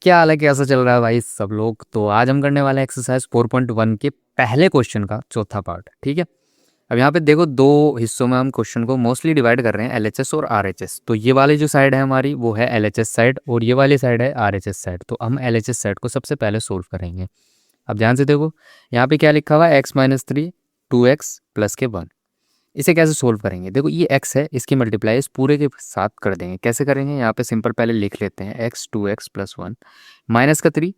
क्या हाल है, कैसा चल रहा है भाई सब लोग। तो आज हम करने वाले हैं एक्सरसाइज 4.1 के पहले क्वेश्चन का चौथा पार्ट। ठीक है। अब यहाँ पे देखो, दो हिस्सों में हम क्वेश्चन को मोस्टली डिवाइड कर रहे हैं, एलएचएस और आरएचएस। तो ये वाली जो साइड है हमारी वो है एलएचएस साइड और ये वाली साइड है आरएचएस साइड। तो हम एलएचएस साइड को सबसे पहले सोल्व करेंगे। अब ध्यान से देखो, यहाँ पे क्या लिखा हुआ है, x-3 2x प्लस के 1। इसे कैसे सोल्व करेंगे, देखो ये x है, इसकी मल्टीप्लाई इस पूरे के साथ कर देंगे। कैसे करेंगे, यहाँ पे सिंपल पहले लिख लेते हैं x 2x प्लस 1 माइनस का 3।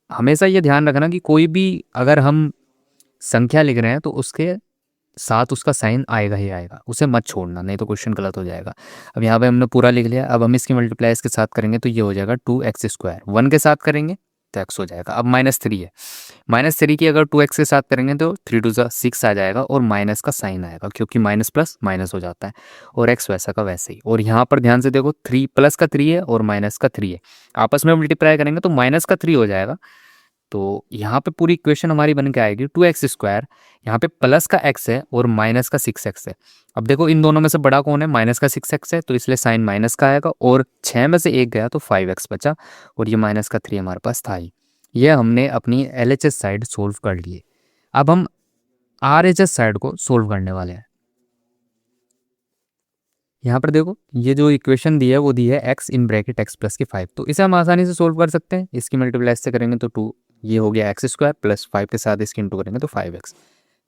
हमेशा ये ध्यान रखना कि कोई भी अगर हम संख्या लिख रहे हैं तो उसके साथ उसका साइन आएगा ही आएगा, उसे मत छोड़ना, नहीं तो क्वेश्चन गलत हो जाएगा। अब यहाँ पे हमने पूरा लिख लिया। अब हम इसकी मल्टीप्लाई इसके साथ करेंगे तो ये हो जाएगा 2x²। 1 के साथ करेंगे तो x हो जाएगा। अब -3 है, -3 की अगर 2x के साथ करेंगे तो 3 2 6 आ जाएगा और माइनस का साइन आएगा, क्योंकि माइनस प्लस माइनस हो जाता है और x वैसा का वैसे ही। और यहाँ पर ध्यान से देखो, 3 प्लस का 3 है और माइनस का 3 है, आपस में मल्टीप्लाई करेंगे तो माइनस का 3 हो जाएगा। तो यहाँ पे पूरी इक्वेशन हमारी बन के आएगी 2x²। यहाँ पे प्लस का x है और माइनस का 6x है। अब देखो इन दोनों में से बड़ा कौन है, माइनस का 6x है, तो इसलिए साइन माइनस का आएगा और 6 में से 1 गया तो 5x बचा और ये माइनस का 3 हमारे पास था ही। ये हमने अपनी एलएचएस साइड सोल्व कर लिए। अब हम आरएचएस साइड को सोल्व करने वाले हैं। यहाँ पर देखो, ये जो इक्वेशन दी है वो दी है x in bracket x plus के 5। तो इसे हम आसानी से सोल्व कर सकते हैं। इसकी मल्टीप्लाई से करेंगे तो 2, ये हो गया x² प्लस 5 के साथ इसकी इंटू करेंगे तो 5x।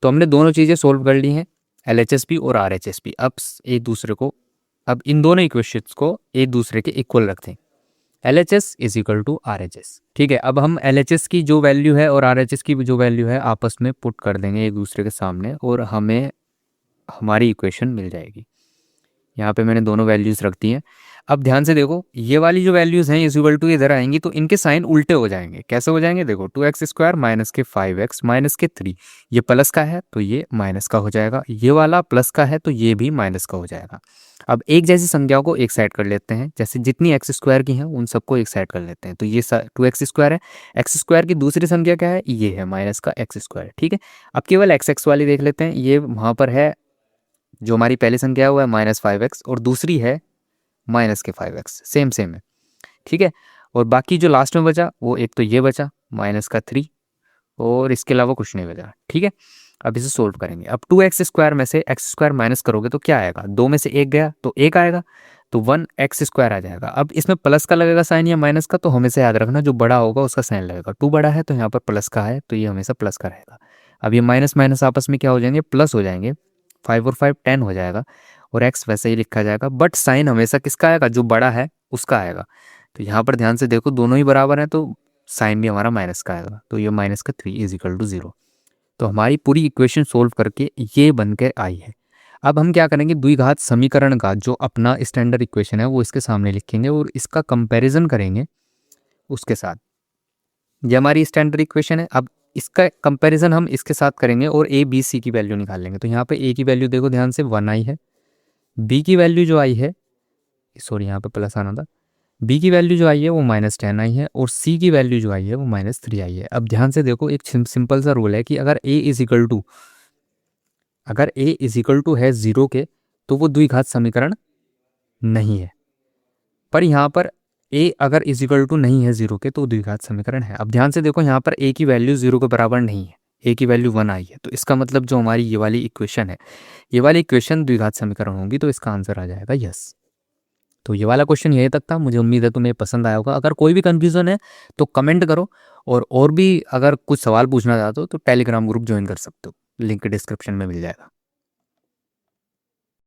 तो हमने दोनों चीज़ें सोल्व कर ली हैं, एलएचएस भी और आरएचएस भी। अब इन दोनों इक्वेशंस को एक दूसरे के इक्वल रखते हैं, LHS is equal to RHS। ठीक है। अब हम LHS की जो वैल्यू है और RHS की जो वैल्यू है आपस में पुट कर देंगे एक दूसरे के सामने और हमें हमारी इक्वेशन मिल जाएगी। यहाँ पे मैंने दोनों वैल्यूज़ रख दी हैं। अब ध्यान से देखो, ये वाली जो वैल्यूज़ हैं इज इक्वल टू इधर आएंगी तो इनके साइन उल्टे हो जाएंगे। कैसे हो जाएंगे, देखो 2x² माइनस के 5x माइनस के 3, ये प्लस का है तो ये माइनस का हो जाएगा, ये वाला प्लस का है तो ये भी माइनस का हो जाएगा। अब एक जैसी संख्याओं को एक साइड कर लेते हैं, जैसे जितनी x² की हैं उन सबको एक साइड कर लेते हैं। तो ये 2x² है, x² की दूसरी संख्या क्या है, ये है माइनस का x²। ठीक है। अब केवल x वाली देख लेते हैं, ये वहाँ पर है, जो हमारी पहली संख्या है वो है -5x और दूसरी है माइनस के 5x, सेम सेम है। ठीक है। और बाकी जो लास्ट में बचा वो एक तो ये बचा माइनस का 3 और इसके अलावा कुछ नहीं बचा। ठीक है। अब इसे सोल्व करेंगे। अब 2x² में से x² माइनस करोगे तो क्या आएगा, 2 में से 1 गया तो 1 आएगा, तो 1x² आ जाएगा। अब इसमें प्लस का लगेगा साइन या माइनस का, तो हमेशा याद रखना जो बड़ा होगा उसका साइन लगेगा। 2 बड़ा है तो यहाँ पर प्लस का है तो ये हमेशा प्लस का रहेगा। अब ये माइनस माइनस आपस में क्या हो जाएंगे, प्लस हो जाएंगे, 5 और 5 10 हो जाएगा और x वैसे ही लिखा जाएगा, बट साइन हमेशा किसका आएगा, जो बड़ा है उसका आएगा। तो यहाँ पर ध्यान से देखो, दोनों ही बराबर हैं तो साइन भी हमारा माइनस का आएगा, तो ये माइनस का 3 इज इक्वल टू 0। तो हमारी पूरी इक्वेशन सोल्व करके ये बन के आई है। अब हम क्या करेंगे, द्विघात समीकरण का जो अपना स्टैंडर्ड इक्वेशन है वो इसके सामने लिखेंगे और इसका कंपैरिजन करेंगे उसके साथ। ये हमारी स्टैंडर्ड इक्वेशन है। अब इसका कंपैरिजन हम इसके साथ करेंगे और ए बी सी की वैल्यू निकाल लेंगे। तो यहाँ पे ए की वैल्यू देखो ध्यान से 1 आई है, बी की वैल्यू जो आई है, सॉरी यहाँ पे प्लस आना था, बी की वैल्यू जो आई है वो -10 आई है और सी की वैल्यू जो आई है वो -3 आई है। अब ध्यान से देखो, एक सिंपल सा रूल है कि अगर ए इज इक्वल टू है 0 के तो वो द्विघात समीकरण नहीं है, पर यहाँ पर ए अगर इज इक्वल टू नहीं है 0 के तो द्विघात समीकरण है। अब ध्यान से देखो, यहाँ पर ए की वैल्यू 0 के बराबर नहीं है, ए की वैल्यू 1 आई है, तो इसका मतलब जो हमारी ये वाली इक्वेशन है, ये वाली इक्वेशन द्विघात समीकरण होगी, तो इसका आंसर आ जाएगा यस। तो ये वाला क्वेश्चन यही तक था। मुझे उम्मीद है तुम्हें पसंद आया होगा। अगर कोई भी कन्फ्यूज़न है तो कमेंट करो और भी अगर कुछ सवाल पूछना चाहते हो तो टेलीग्राम ग्रुप ज्वाइन कर सकते हो, लिंक डिस्क्रिप्शन में मिल जाएगा।